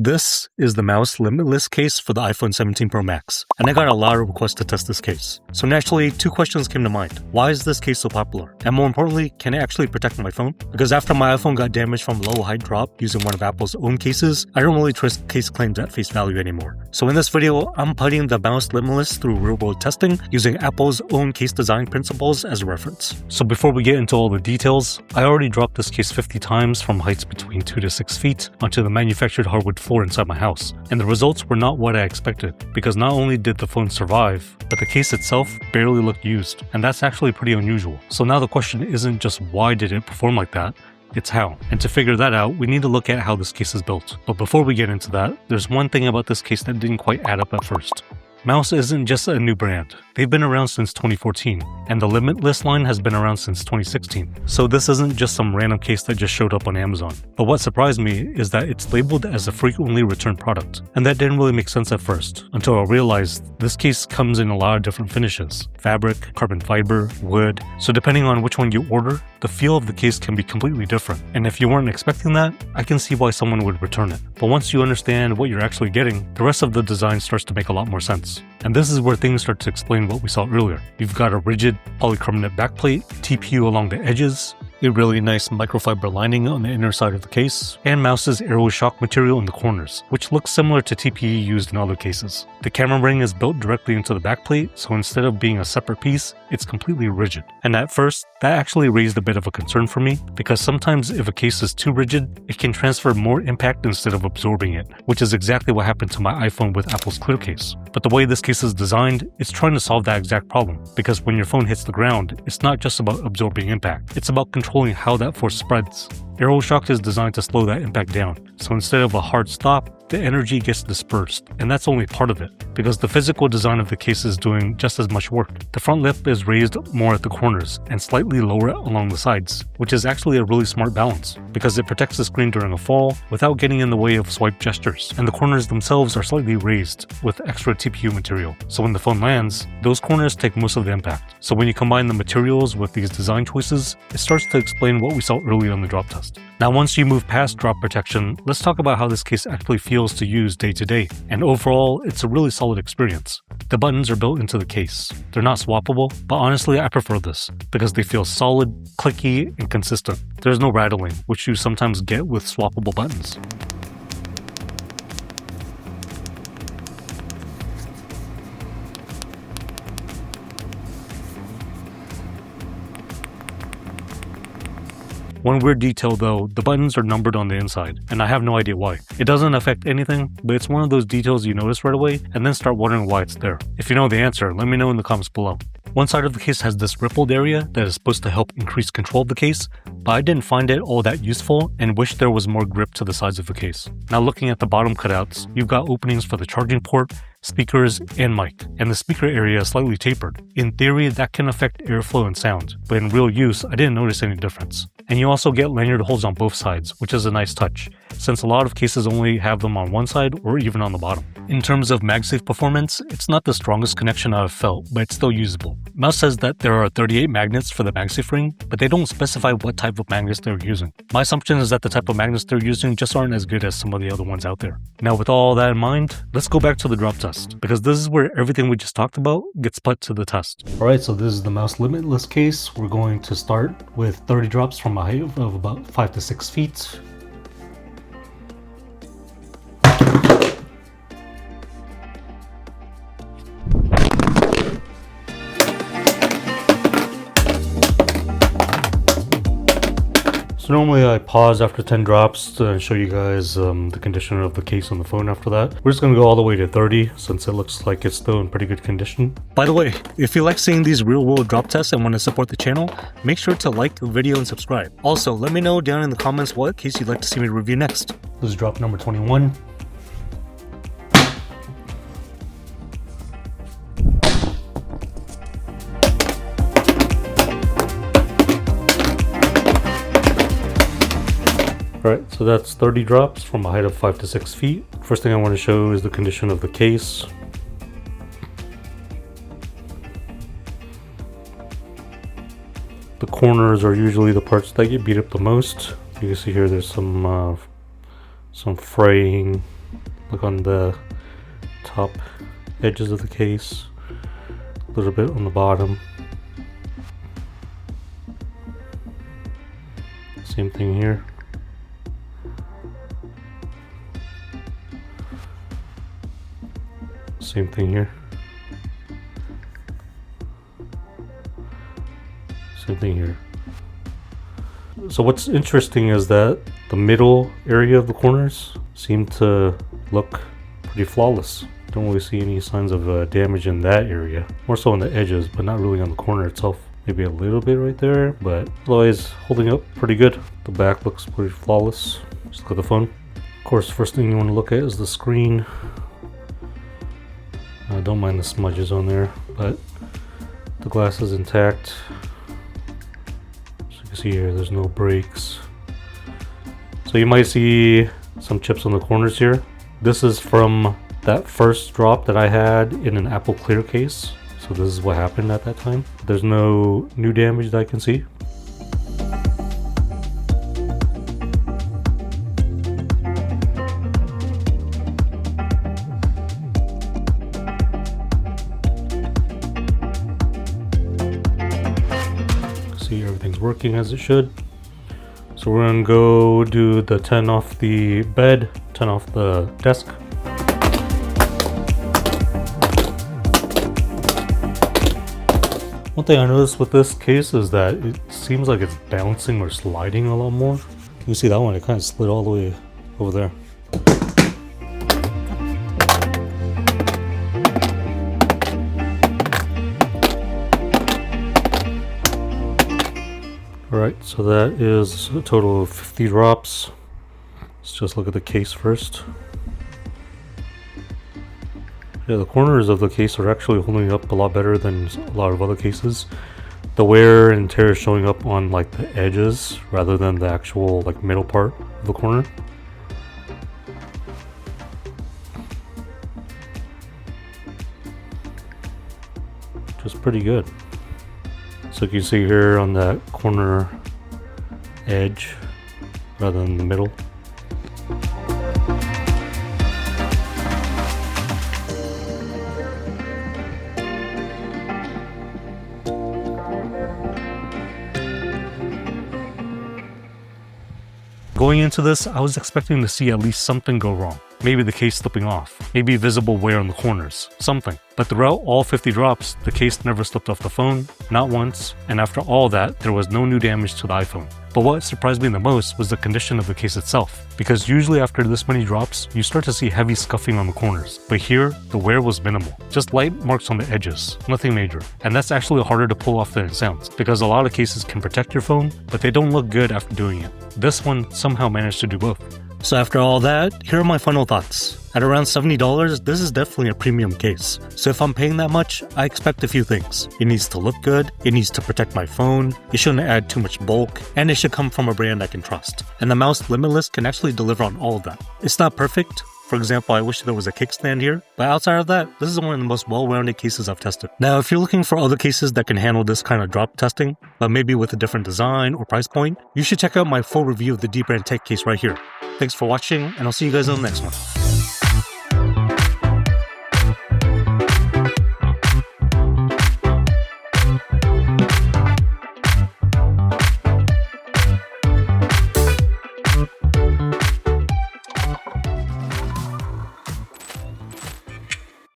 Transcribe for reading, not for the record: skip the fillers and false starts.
This is the Mous Limitless case for the iPhone 17 Pro Max, and I got a lot of requests to test this case. So naturally, two questions came to mind. Why is this case so popular? And more importantly, can it actually protect my phone? Because after my iPhone got damaged from low height drop using one of Apple's own cases, I don't really trust case claims at face value anymore. So in this video, I'm putting the Mous Limitless through real-world testing using Apple's own case design principles as a reference. So before we get into all the details, I already dropped this case 50 times from heights between 2 to 6 feet onto the manufactured hardwood floor inside my house, and the results were not what I expected, because not only did the phone survive, but the case itself barely looked used, and that's actually pretty unusual. So now the question isn't just why did it perform like that, it's how. And to figure that out, we need to look at how this case is built. But before we get into that, there's one thing about this case that didn't quite add up at first. Mous isn't just a new brand. They've been around since 2014, and the Limitless line has been around since 2016. So this isn't just some random case that just showed up on Amazon. But what surprised me is that it's labeled as a frequently returned product, and that didn't really make sense at first, until I realized this case comes in a lot of different finishes: fabric, carbon fiber, wood. So depending on which one you order, the feel of the case can be completely different. And if you weren't expecting that, I can see why someone would return it. But once you understand what you're actually getting, the rest of the design starts to make a lot more sense. And this is where things start to explain what we saw earlier. You've got a rigid polycarbonate backplate, TPU along the edges, a really nice microfiber lining on the inner side of the case, and Mous's AeroShock material in the corners, which looks similar to TPE used in other cases. The camera ring is built directly into the backplate, so instead of being a separate piece, it's completely rigid. And at first, that actually raised a bit of a concern for me, because sometimes if a case is too rigid, it can transfer more impact instead of absorbing it, which is exactly what happened to my iPhone with Apple's clear case. But the way this case is designed, it's trying to solve that exact problem, because when your phone hits the ground, it's not just about absorbing impact, it's about controlling how that force spreads. AeroShock is designed to slow that impact down, so instead of a hard stop, the energy gets dispersed, and that's only part of it, because the physical design of the case is doing just as much work. The front lip is raised more at the corners and slightly lower along the sides, which is actually a really smart balance, because it protects the screen during a fall without getting in the way of swipe gestures, and the corners themselves are slightly raised with extra TPU material, so when the phone lands, those corners take most of the impact. So when you combine the materials with these design choices, it starts to explain what we saw earlier on the drop test. Now once you move past drop protection, let's talk about how this case actually feels to use day to day, and overall, it's a really solid experience. The buttons are built into the case. They're not swappable, but honestly, I prefer this, because they feel solid, clicky, and consistent. There's no rattling, which you sometimes get with swappable buttons. One weird detail though, the buttons are numbered on the inside, and I have no idea why. It doesn't affect anything, but it's one of those details you notice right away and then start wondering why it's there. If you know the answer, let me know in the comments below. One side of the case has this rippled area that is supposed to help increase control of the case, but I didn't find it all that useful and wish there was more grip to the sides of the case. Now looking at the bottom cutouts, you've got openings for the charging port, speakers, and mic, and the speaker area is slightly tapered. In theory, that can affect airflow and sound, but in real use, I didn't notice any difference. And you also get lanyard holes on both sides, which is a nice touch, since a lot of cases only have them on one side or even on the bottom. In terms of MagSafe performance, it's not the strongest connection I've felt, but it's still usable. Mous says that there are 38 magnets for the MagSafe ring, but they don't specify what type of magnets they're using. My assumption is that the type of magnets they're using just aren't as good as some of the other ones out there. Now with all that in mind, let's go back to the drop test, because this is where everything we just talked about gets put to the test. Alright, so this is the Mous Limitless case. We're going to start with 30 drops from a height of about 5 to 6 feet. So normally I pause after 10 drops to show you guys the condition of the case on the phone after that. We're just going to go all the way to 30 since it looks like it's still in pretty good condition. By the way, if you like seeing these real-world drop tests and want to support the channel, make sure to like the video and subscribe. Also, let me know down in the comments what case you'd like to see me review next. This is drop number 21. Alright, so that's 30 drops from a height of 5 to 6 feet. First thing I want to show is the condition of the case. The corners are usually the parts that get beat up the most. You can see here there's some fraying Look on the top edges of the case, a little bit on the bottom. Same thing here. Same thing here. Same thing here. So what's interesting is that the middle area of the corners seem to look pretty flawless. Don't really see any signs of damage in that area. More so on the edges, but not really on the corner itself. Maybe a little bit right there, but otherwise holding up pretty good. The back looks pretty flawless. Just look at the phone. Of course, first thing you want to look at is the screen. Don't mind the smudges on there, but the glass is intact. As you can see here, there's no breaks. So you might see some chips on the corners here. This is from that first drop that I had in an Apple Clear case. So this is what happened at that time. There's no new damage that I can see. See, everything's working as it should. So we're gonna go do the 10 off the bed, 10 off the desk. One thing I noticed with this case is that it seems like it's bouncing or sliding a lot more. Can you see that one? It kind of slid all the way over there. Alright, so that is a total of 50 drops. Let's just look at the case first. Yeah, the corners of the case are actually holding up a lot better than a lot of other cases. The wear and tear is showing up on like the edges rather than the actual like middle part of the corner. Just pretty good. So you can see here on that corner edge rather than the middle. Going into this, I was expecting to see at least something go wrong. Maybe the case slipping off, maybe visible wear on the corners, something. But throughout all 50 drops, the case never slipped off the phone, not once, and after all that, there was no new damage to the iPhone. But what surprised me the most was the condition of the case itself, because usually after this many drops, you start to see heavy scuffing on the corners. But here, the wear was minimal, just light marks on the edges, nothing major. And that's actually harder to pull off than it sounds, because a lot of cases can protect your phone, but they don't look good after doing it. This one somehow managed to do both. So after all that, here are my final thoughts. At around $70, this is definitely a premium case. So if I'm paying that much, I expect a few things. It needs to look good, it needs to protect my phone, it shouldn't add too much bulk, and it should come from a brand I can trust. And the Mous Limitless can actually deliver on all of that. It's not perfect. For example, I wish there was a kickstand here, but outside of that, this is one of the most well-rounded cases I've tested. Now, if you're looking for other cases that can handle this kind of drop testing, but maybe with a different design or price point, you should check out my full review of the Dbrand Tech case right here. Thanks for watching, and I'll see you guys on the next one.